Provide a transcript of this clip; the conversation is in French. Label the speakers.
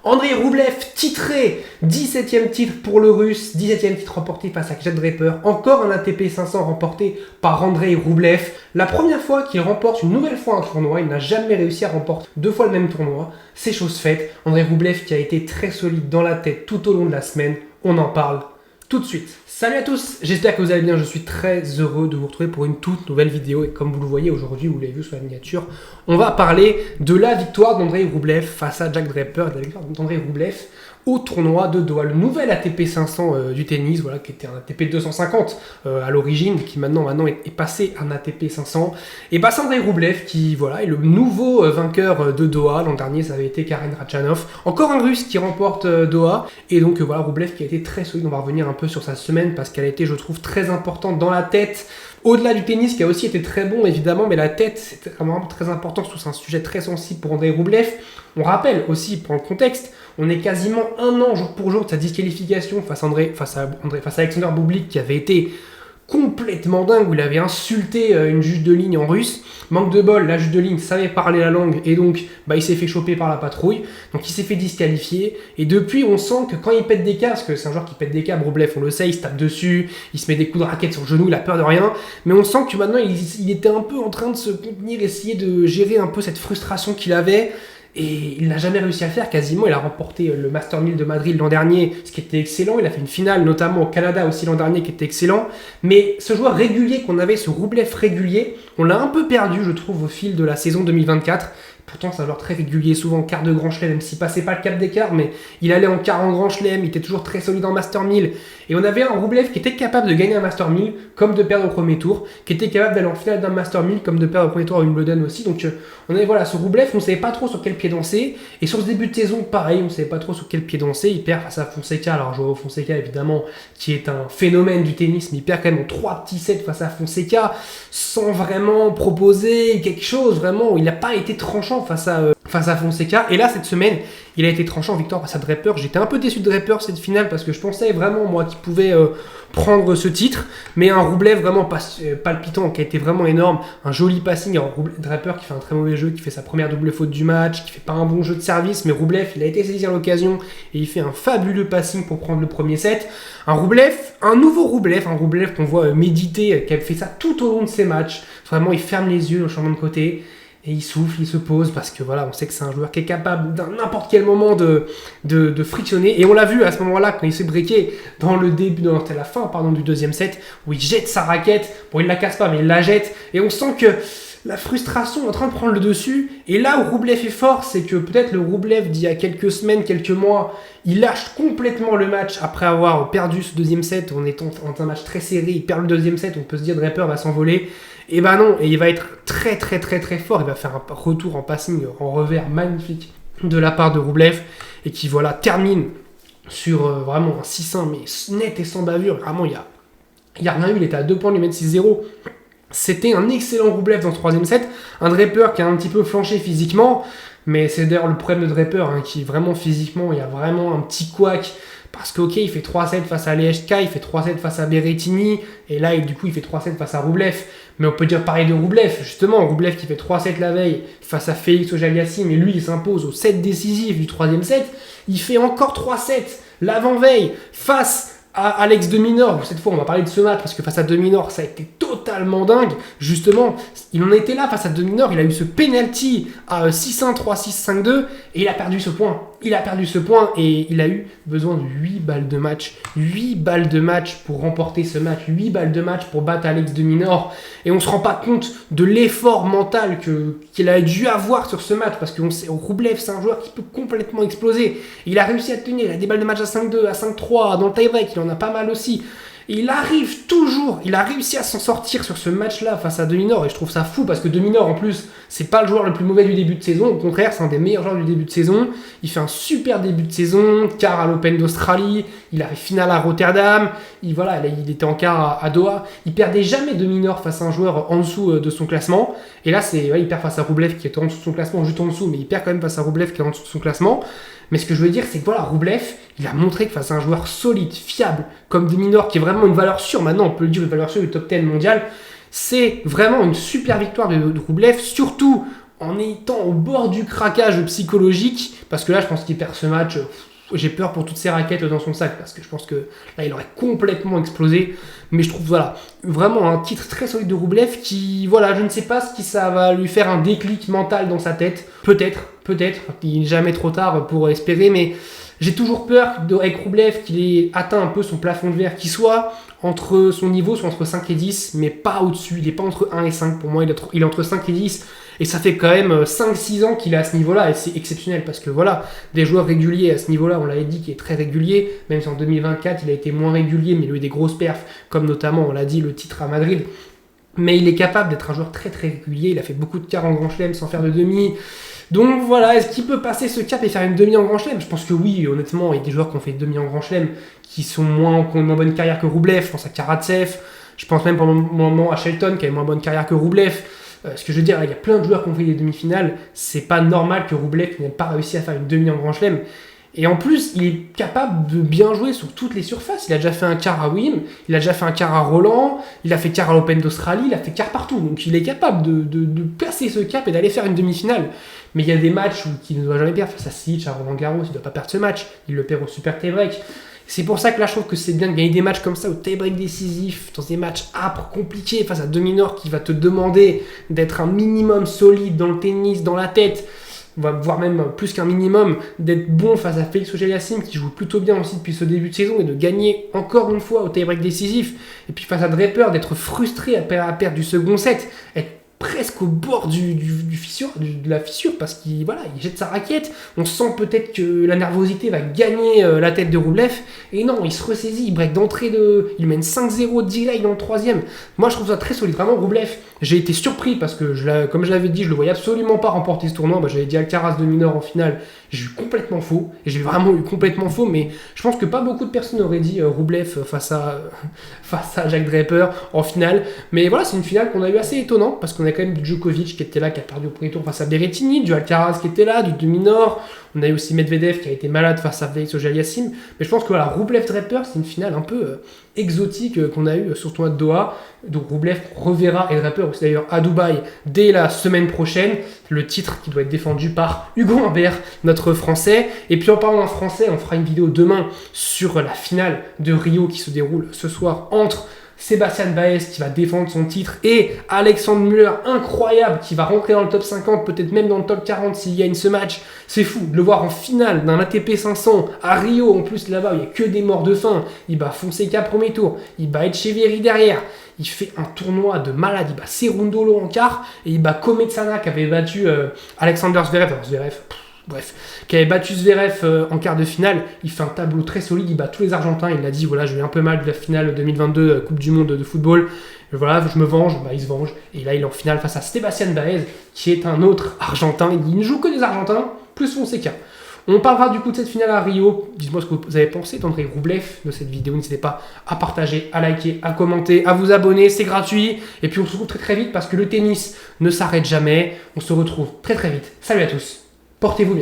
Speaker 1: Andrei Roublev titré, 17e titre pour le Russe, 17e titre remporté face à Jack Draper. Encore un ATP 500 remporté par Andrei Roublev. La première fois qu'il remporte une nouvelle fois un tournoi, il n'a jamais réussi à remporter 2 fois le même tournoi. C'est chose faite. Andrei Roublev qui a été très solide dans la tête tout au long de la semaine. On en parle tout de suite. Salut à tous, j'espère que vous allez bien, je suis très heureux de vous retrouver pour une toute nouvelle vidéo et comme vous le voyez aujourd'hui, vous l'avez vu sur la miniature, on va parler de la victoire d'Andrei Roublev face à Jack Draper, de la victoire d'Andrei Roublev au tournoi de Doha, le nouvel ATP 500 du tennis, voilà, qui était un ATP 250 à l'origine, qui maintenant est passé un ATP 500. Et bah c'est Andrei Roublev qui voilà, est le nouveau vainqueur de Doha. L'an dernier, ça avait été Karen Khachanov. Encore un Russe qui remporte Doha. Et donc voilà, Roublev qui a été très solide. On va revenir un peu sur sa semaine parce qu'elle a été, je trouve, très importante dans la tête. Au-delà du tennis, qui a aussi été très bon, évidemment, mais la tête, c'est vraiment très important, surtout c'est un sujet très sensible pour Andrei Roublev. On rappelle aussi, pour le contexte, on est quasiment un an, jour pour jour, de sa disqualification face à Alexander Bublik, qui avait été complètement dingue, où il avait insulté une juge de ligne en russe. Manque de bol, la juge de ligne savait parler la langue, et donc il s'est fait choper par la patrouille, donc il s'est fait disqualifier, et depuis on sent que quand il pète des câbles, parce que c'est un joueur qui pète des câbles, Roublev on le sait, il se tape dessus, il se met des coups de raquette sur le genou, il a peur de rien, mais on sent que maintenant il était un peu en train de se contenir, essayer de gérer un peu cette frustration qu'il avait. Et il n'a jamais réussi à le faire quasiment. Il a remporté le Master 1000 de Madrid l'an dernier, ce qui était excellent. Il a fait une finale notamment au Canada aussi l'an dernier qui était excellent. Mais ce joueur régulier qu'on avait, ce Roublev régulier, on l'a un peu perdu je trouve au fil de la saison 2024. Pourtant, c'est un joueur très régulier, souvent en quart de Grand Chelem, même s'il passait pas le cap des quarts, mais il allait en quart en Grand Chelem, il était toujours très solide en Master 1000. Et on avait un Roublev qui était capable de gagner un Master 1000 comme de perdre au premier tour, qui était capable d'aller en finale d'un Master 1000 comme de perdre au premier tour à Wimbledon aussi. Donc on avait voilà, ce Roublev, on ne savait pas trop sur quel pied danser. Et sur ce début de saison, pareil, on ne savait pas trop sur quel pied danser. Il perd face à Fonseca, alors Joao Fonseca évidemment, qui est un phénomène du tennis, mais il perd quand même en 3 petits sets face à Fonseca, sans vraiment proposer quelque chose, vraiment, il n'a pas été tranchant face à Fonseca. Et là, cette semaine, il a été tranchant en victoire face à Draper. J'étais un peu déçu de Draper cette finale parce que je pensais vraiment, moi, qu'il pouvait prendre ce titre. Mais un Roublev vraiment palpitant qui a été vraiment énorme. Un joli passing. Draper qui fait un très mauvais jeu, qui fait sa première double faute du match, qui fait pas un bon jeu de service. Mais Roublev, il a été saisi à l'occasion et il fait un fabuleux passing pour prendre le premier set. Un nouveau Roublev, un Roublev qu'on voit méditer, qui a fait ça tout au long de ses matchs. Vraiment, il ferme les yeux au changement de côté. Et il souffle, il se pose parce que voilà, on sait que c'est un joueur qui est capable d'un n'importe quel moment de frictionner. Et on l'a vu à ce moment-là quand il s'est breaké dans la fin du deuxième set où il jette sa raquette. Bon, il la casse pas, mais il la jette. Et on sent que la frustration est en train de prendre le dessus. Et là où Roublev est fort, c'est que peut-être le Roublev d'il y a quelques semaines, quelques mois, il lâche complètement le match après avoir perdu ce deuxième set. On est dans un match très serré, il perd le deuxième set, on peut se dire Draper va s'envoler. Et ben non, et il va être très très très très fort. Il va faire un retour en passing, en revers magnifique de la part de Roublev. Et qui voilà termine sur vraiment un 6-1, mais net et sans bavure. Vraiment, il y a rien eu, il était à 2 points de lui mettre 6-0. C'était un excellent Roublev dans ce troisième set. Un Draper qui a un petit peu flanché physiquement. Mais c'est d'ailleurs le problème de Draper, qui vraiment physiquement, il y a vraiment un petit couac. Parce que ok, il fait 3-7 face à Lehechka, il fait 3-7 face à Berrettini, et là, du coup, il fait 3-7 face à Roublev. Mais on peut dire pareil de Roublev, justement, Roublev qui fait 3-7 la veille face à Félix Auger-Aliassime, mais lui, il s'impose au set décisif du troisième set. Il fait encore 3-7 l'avant-veille face à Alex de Minaur. Cette fois, on va parler de ce match parce que face à de Minaur, ça a été totalement dingue. Justement, il en était là face à de Minaur. Il a eu ce penalty à 6-1, 3-6, 5-2 et il a perdu ce point. Il a perdu ce point et il a eu besoin de 8 balles de match. 8 balles de match pour remporter ce match. 8 balles de match pour battre Alex de Minaur. Et on ne se rend pas compte de l'effort mental qu'il a dû avoir sur ce match parce qu'on sait, Roublev, c'est un joueur qui peut complètement exploser. Il a réussi à tenir. Il a des balles de match à 5-2, à 5-3, dans le tie-break. Il en a pas mal aussi. Et il a réussi à s'en sortir sur ce match-là face à de Minaur. Et je trouve ça fou parce que de Minaur, en plus, c'est pas le joueur le plus mauvais du début de saison. Au contraire, c'est un des meilleurs joueurs du début de saison. Il fait un super début de saison, quart à l'Open d'Australie. Il a fait finale à Rotterdam. Il était en quart à Doha. Il perdait jamais de Minaur face à un joueur en dessous de son classement. Et là, il perd face à Roublev qui est en dessous de son classement, juste en dessous. Mais il perd quand même face à Roublev qui est en dessous de son classement. Mais ce que je veux dire, c'est que voilà, Roublev, il a montré que face à un joueur solide, fiable, comme de Minaur, qui est vraiment une valeur sûre, maintenant on peut le dire, une valeur sûre du top 10 mondial, c'est vraiment une super victoire de Roublev, surtout en étant au bord du craquage psychologique, parce que là, je pense qu'il perd ce match. J'ai peur pour toutes ces raquettes dans son sac, parce que je pense que là, il aurait complètement explosé. Mais je trouve, voilà, vraiment un titre très solide de Roublev qui, voilà, je ne sais pas si ça va lui faire un déclic mental dans sa tête. Peut-être, il n'est jamais trop tard pour espérer, mais j'ai toujours peur avec Roublev qu'il ait atteint un peu son plafond de verre, qu'il soit entre son niveau, soit entre 5 et 10, mais pas au-dessus. Il n'est pas entre 1 et 5. Pour moi, il est entre 5 et 10. Et ça fait quand même 5-6 ans qu'il est à ce niveau-là, et c'est exceptionnel parce que voilà, des joueurs réguliers à ce niveau-là, on l'avait dit, qui est très régulier, même si en 2024 il a été moins régulier, mais il a eu des grosses perfs, comme notamment, on l'a dit, le titre à Madrid. Mais il est capable d'être un joueur très très régulier, il a fait beaucoup de quarts en Grand Chelem sans faire de demi. Donc voilà, est-ce qu'il peut passer ce cap et faire une demi en Grand Chelem? Je pense que oui, honnêtement, il y a des joueurs qui ont fait demi en Grand Chelem qui ont une moins bonne carrière que Roublev. Je pense à Karatsev, je pense même pendant un moment à Shelton qui a une moins bonne carrière que Roublev. Ce que je veux dire, il y a plein de joueurs qui ont fait des demi-finales. C'est pas normal que Roublev n'ait pas réussi à faire une demi en Grand Chelem. Et en plus, il est capable de bien jouer sur toutes les surfaces. Il a déjà fait un quart à Wim, il a déjà fait un quart à Roland, il a fait quart à l'Open d'Australie, il a fait quart partout. Donc il est capable de passer ce cap et d'aller faire une demi-finale. Mais il y a des matchs qu'il ne doit jamais perdre. Face à Silic, à Roland Garros, il ne doit pas perdre ce match. Il le perd au super tie-break. C'est pour ça que là, je trouve que c'est bien de gagner des matchs comme ça, au tie-break décisif, dans des matchs âpres, compliqués, face à De Minaur qui va te demander d'être un minimum solide dans le tennis, dans la tête, voire même plus qu'un minimum, d'être bon face à Félix Auger-Aliassime qui joue plutôt bien aussi depuis ce début de saison et de gagner encore une fois au tie-break décisif. Et puis face à Draper, d'être frustré à perdre du second set, être presque au bord de la fissure parce qu'il jette sa raquette. On sent peut-être que la nervosité va gagner la tête de Roublev. Et non, il se ressaisit, il break d'entrée il mène 5-0 direct dans le troisième. Moi, je trouve ça très solide. Vraiment, Roublev, j'ai été surpris parce que, comme je l'avais dit, je le voyais absolument pas remporter ce tournoi. J'avais dit Alcaraz de Minaur en finale. J'ai eu complètement faux. Et j'ai vraiment eu complètement faux. Mais je pense que pas beaucoup de personnes auraient dit Roublev face à Jack Draper en finale. Mais voilà, c'est une finale qu'on a eu assez étonnante parce qu'on a quand même du Djokovic qui était là, qui a perdu au premier tour face à Berrettini, du Alcaraz qui était là, du De Minaur. On a eu aussi Medvedev qui a été malade face à Félix Auger-Aliassime. Mais je pense que voilà, Roublev-Draper, c'est une finale un peu exotique qu'on a eu sur le tournoi de Doha. Donc Roublev reverra et Draper aussi d'ailleurs à Dubaï dès la semaine prochaine. Le titre qui doit être défendu par Hugo Humbert, notre Français. Et puis en parlant d'un Français, on fera une vidéo demain sur la finale de Rio qui se déroule ce soir entre Sébastien Baez qui va défendre son titre et Alexandre Müller, incroyable, qui va rentrer dans le top 50, peut-être même dans le top 40 s'il gagne ce match. C'est fou de le voir en finale d'un ATP 500 à Rio. En plus, là-bas, il n'y a que des morts de faim. Il bat Fonseca premier tour, il bat Etcheverry derrière. Il fait un tournoi de malade. Il bat Cerundolo en quart et il bat Kometsana qui avait battu Alexander Zverev. Qui avait battu Zverev en quart de finale. Il fait un tableau très solide, il bat tous les Argentins. Il a dit voilà, j'ai eu un peu mal de la finale 2022 Coupe du Monde de football. Voilà, je me venge. Il se venge. Et là, il est en finale face à Sébastien Baez, qui est un autre Argentin. Il ne joue que des Argentins, plus Fonseca. On parlera du coup de cette finale à Rio. Dites-moi ce que vous avez pensé d'Andrei Roublev de cette vidéo. N'hésitez pas à partager, à liker, à commenter, à vous abonner. C'est gratuit. Et puis on se retrouve très très vite parce que le tennis ne s'arrête jamais. On se retrouve très très vite. Salut à tous. Portez-vous bien.